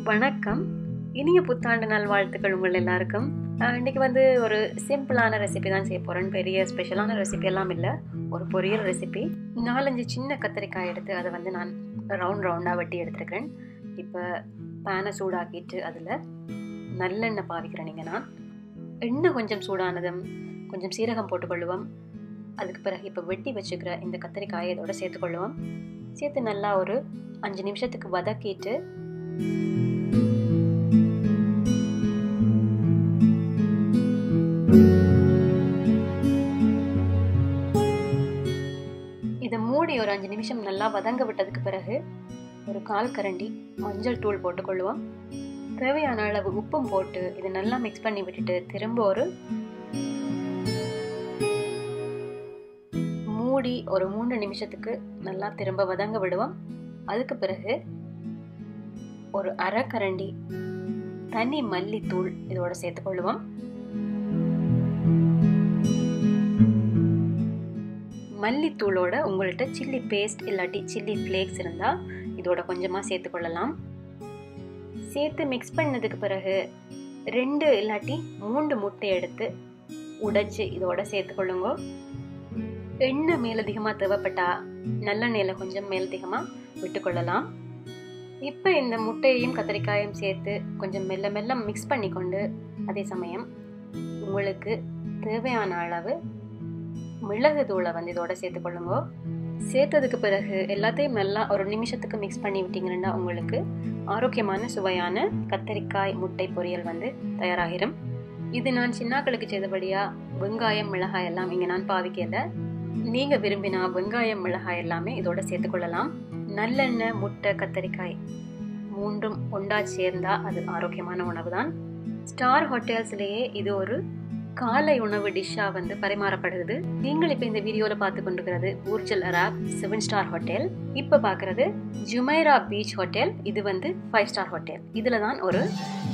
வணக்கம். இனிய புத்தாண்டு நல்வாழ்த்துக்கள் உங்கள் எல்லாருக்கும். இன்றைக்கி ஒரு சிம்பிளான ரெசிபி தான் செய்ய போகிறேன். பெரிய ஸ்பெஷலான ரெசிபி எல்லாம் இல்லை, ஒரு பொரியல் ரெசிபி. 4-5 சின்ன கத்திரிக்காய் எடுத்து அதை நான் ரவுண்டாக வெட்டி எடுத்துருக்கிறேன். இப்போ பேனை சூடாக்கிட்டு அதில் நல்லெண்ணெய் பாவிக்கிறேன். நான் எண்ணெய் கொஞ்சம் சூடானதும் கொஞ்சம் சீரகம் போட்டுக்கொள்ளுவோம். அதுக்கு பிறகு இப்போ வெட்டி வச்சுக்கிற இந்த கத்திரிக்காயை இதோட சேர்த்துக்கொள்ளுவோம். சேர்த்து நல்லா ஒரு 5 நிமிஷத்துக்கு வதக்கிட்டு இதை மூடி ஒரு 5 நிமிஷம் நல்லா வதங்க விட்டதுக்கு பிறகு ஒரு 1/4 கரண்டி மஞ்சள் தூள் போட்டுக்கொள்ளுவோம். தேவையான அளவு உப்பும் போட்டு இதை நல்லா மிக்ஸ் பண்ணி விட்டுட்டு திரும்ப ஒரு மூடி ஒரு 3 நிமிஷத்துக்கு நல்லா திரும்ப வதங்க விடுவோம். அதுக்கு பிறகு ஒரு 1/2 கரண்டி தனி மல்லித்தூள் இதோட சேர்த்துக்கொள்ளுவோம். மல்லித்தூளோட உங்கள்கிட்ட சில்லி பேஸ்ட் இல்லாட்டி சில்லி ஃப்ளேக்ஸ் இருந்தால் இதோட கொஞ்சமாக சேர்த்துக்கொள்ளலாம். சேர்த்து மிக்ஸ் பண்ணதுக்கு பிறகு 2 இல்லாட்டி 3 முட்டை எடுத்து உடைச்சி இதோட சேர்த்துக்கொள்ளுங்க. எண்ணெய் மேலதிகமாக தேவைப்பட்டா நல்லெண்ணெயில் கொஞ்சம் மேலதிகமாக விட்டுக்கொள்ளலாம். இப்போ இந்த முட்டையையும் கத்திரிக்காயும் சேர்த்து கொஞ்சம் மெல்ல மெல்ல மிக்ஸ் பண்ணிக்கொண்டு அதே சமயம் உங்களுக்கு தேவையான அளவு மிளகு தூளை இதோட சேர்த்துக்கொள்ளுங்க. சேர்த்ததுக்கு பிறகு எல்லாத்தையும் நல்லா ஒரு நிமிஷத்துக்கு மிக்ஸ் பண்ணி விட்டீங்கன்னா உங்களுக்கு ஆரோக்கியமான சுவையான கத்திரிக்காய் முட்டை பொரியல் தயாராகிடும். இது நான் சின்னாக்களுக்கு செய்தபடியா வெங்காயம் மிளகாய் எல்லாம் இங்கே நான் பாவிக்கல. நீங்கள் விரும்பினா வெங்காயம் மிளகாய் எல்லாமே இதோட சேர்த்துக்கொள்ளலாம். நல்லெண்ணெய் முட்டை கத்திரிக்காய் 3ம் ஒன்றா சேர்ந்தா அது ஆரோக்கியமான உணவு தான். ஸ்டார் ஹோட்டல்ஸ்லேயே இது ஒரு காலை உணவு டிஷ்ஷாக பரிமாறப்படுகிறது. நீங்கள் இப்போ இந்த வீடியோவில் பார்த்து கொண்டிருக்கிறது ஊர்ஜல் அராப் 7 ஸ்டார் ஹோட்டல். இப்போ பார்க்குறது ஜுமைரா பீச் ஹோட்டல். இது 5 ஸ்டார் ஹோட்டல். இதில் தான் ஒரு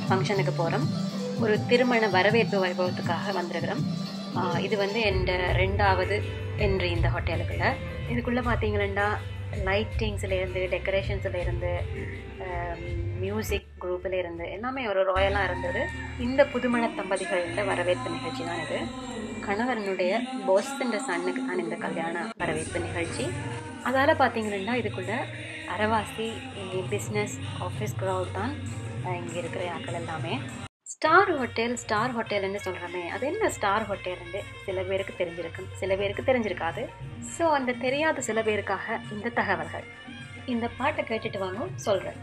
ஃபங்க்ஷனுக்கு போகிறோம். ஒரு திருமண வரவேற்பு வைபவத்துக்காக வந்திருக்கிறோம். இது என் 2வது என்ட்ரி இந்த ஹோட்டலுக்குள்ள. இதுக்குள்ளே பார்த்தீங்கன்னா லைட்டிங்ஸ்லேருந்து டெக்கரேஷன்ஸ்லேருந்து மியூசிக் குரூப்பில் இருந்து எல்லாமே ஒரு ராயலாக இருந்தது. இந்த புதுமண தம்பதிகளோட வரவேற்பு நிகழ்ச்சி தான் இது. கணவனுடைய பாஸ்ன்ற சன்னுக்கு தான் இந்த கல்யாண வரவேற்பு நிகழ்ச்சி. அதால் பார்த்தீங்கன்னா இதுக்குள்ள அரவாசி பிஸ்னஸ் ஆஃபீஸ் க்ரௌட் தான் இங்கே இருக்கிற ஆட்கள் எல்லாமே. ஸ்டார் ஹோட்டல்னு சொல்கிறோமே, அது என்ன ஸ்டார் ஹோட்டல்னு சில பேருக்கு தெரிஞ்சிருக்கும், சில பேருக்கு தெரிஞ்சிருக்காது. ஸோ அந்த தெரியாத சில பேருக்காக இந்த தகவல்கள். இந்த பாட்டை கேட்டுட்டு வாங்க சொல்கிறேன்.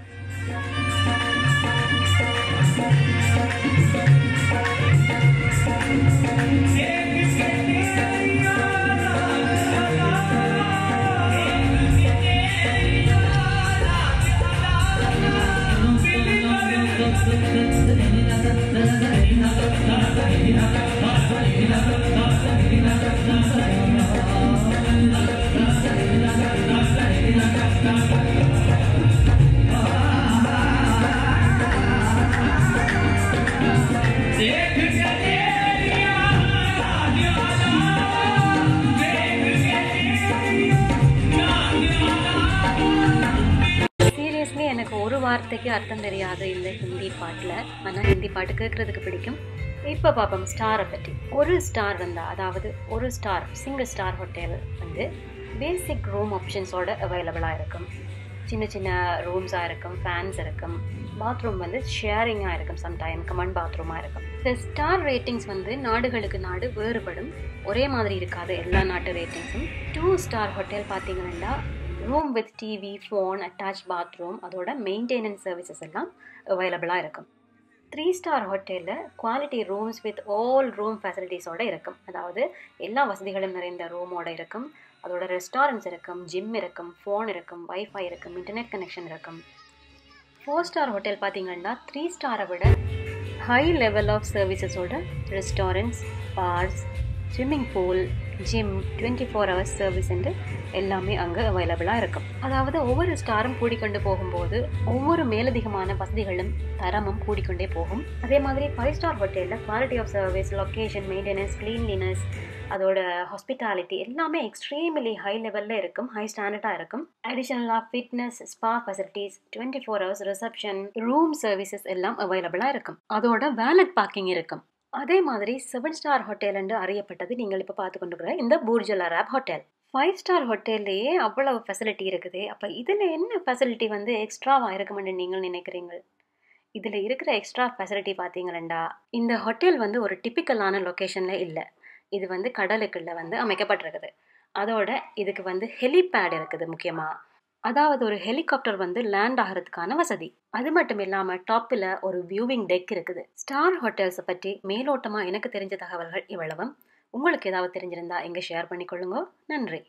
எனக்கு ஒரு வார்த்தைக்கு அர்த்தம் தெரியாது இந்த ஹிந்தி பாட்டில். ஆனால் ஹிந்தி பாட்டு கேட்குறதுக்கு பிடிக்கும். இப்போ பார்ப்போம் ஸ்டாரை பற்றி. ஒரு ஸ்டார் அதாவது ஒரு ஸ்டார் சிங்கிள் ஸ்டார் ஹோட்டல் பேசிக் ரூம் ஆப்ஷன்ஸோட அவைலபிளாக இருக்கும். சின்ன சின்ன ரூம்ஸாக இருக்கும், ஃபேன்ஸ் இருக்கும், பாத்ரூம் ஷேரிங்காக இருக்கும், சம்டைம் கமெண்ட் பாத்ரூமாக இருக்கும். இந்த ஸ்டார் ரேட்டிங்ஸ் நாடுகளுக்கு நாடு வேறுபடும், ஒரே மாதிரி இருக்காது எல்லா நாட்டு ரேட்டிங்ஸும். 2 ஸ்டார் ஹோட்டல் பார்த்தீங்கன்னா room with TV, phone, attach bathroom, அதோட மெயின்டெனன்ஸ் சர்வீசஸ் எல்லாம் அவைலபிளாக இருக்கும். 3 ஸ்டார் ஹோட்டலில் quality rooms with all room ஃபெசிலிட்டிஸோடு இருக்கும். அதாவது எல்லா வசதிகளும் நிறைந்த ரூமோடு இருக்கும். அதோட ரெஸ்டாரண்ட்ஸ் இருக்கும், ஜிம் இருக்கும், ஃபோன் இருக்கும், வைஃபை இருக்கும், இன்டர்நெட் கனெக்ஷன் இருக்கும். 4 ஸ்டார் ஹோட்டல் பார்த்தீங்கன்னா 3 ஸ்டாரை விட ஹை லெவல் ஆஃப் சர்வீசஸோட restaurants, bars, swimming pool, gym, 24 hours service என்று எல்லாமே அங்கே அவைலபிளாக இருக்கும். அதாவது ஒவ்வொரு ஸ்டாரும் கூடிக்கொண்டு போகும்போது ஒவ்வொரு மேலதிகமான வசதிகளும் தரமும் கூடிக்கொண்டே போகும். அதே மாதிரி 5 ஸ்டார் ஹோட்டலில் quality of service, location, maintenance, cleanliness, அதோட ஹாஸ்பிட்டாலிட்டி எல்லாமே எக்ஸ்ட்ரீம்லி ஹை லெவலில் இருக்கும், ஹை ஸ்டாண்டர்டாக இருக்கும். அடிஷனலாக fitness, spa facilities, 24 hours reception, room services எல்லாம் அவைலபிளாக இருக்கும். அதோட வேலட் பார்க்கிங் இருக்கும். அதே மாதிரி 7 ஸ்டார் ஹோட்டல் என்று அறியப்பட்டது நீங்கள் இப்போ பார்த்து கொண்டிருக்கிற இந்த Burj Al Arab hotel. 5 star ஹோட்டல்லையே அவ்வளவு ஃபெசிலிட்டி இருக்குது. அப்போ இதில் என்ன ஃபெசிலிட்டி வந்து எக்ஸ்ட்ராவாக இருக்குமென்னு நீங்கள் நினைக்கிறீங்க? இதில் இருக்கிற எக்ஸ்ட்ரா ஃபெசிலிட்டி பார்த்தீங்களா, இந்த ஹோட்டல் வந்து ஒரு டிப்பிக்கலான லொக்கேஷனில் இல்லை. இது வந்து கடலுக்குள்ள வந்து அமைக்கப்பட்டிருக்குது. அதோட இதுக்கு வந்து ஹெலிபேட் இருக்குது முக்கியமாக. அதாவது ஒரு ஹெலிகாப்டர் வந்து லேண்ட் ஆகிறதுக்கான வசதி. அது மட்டும் இல்லாமல் டாப்பில் ஒரு வியூவிங் டெக் இருக்குது. ஸ்டார் ஹோட்டல்ஸை பற்றி மேலோட்டமாக எனக்கு தெரிஞ்ச தகவல்கள் இவ்வளவும். உங்களுக்கு ஏதாவது தெரிஞ்சிருந்தா இங்கே ஷேர் பண்ணிக்கொள்ளுங்க. நன்றி.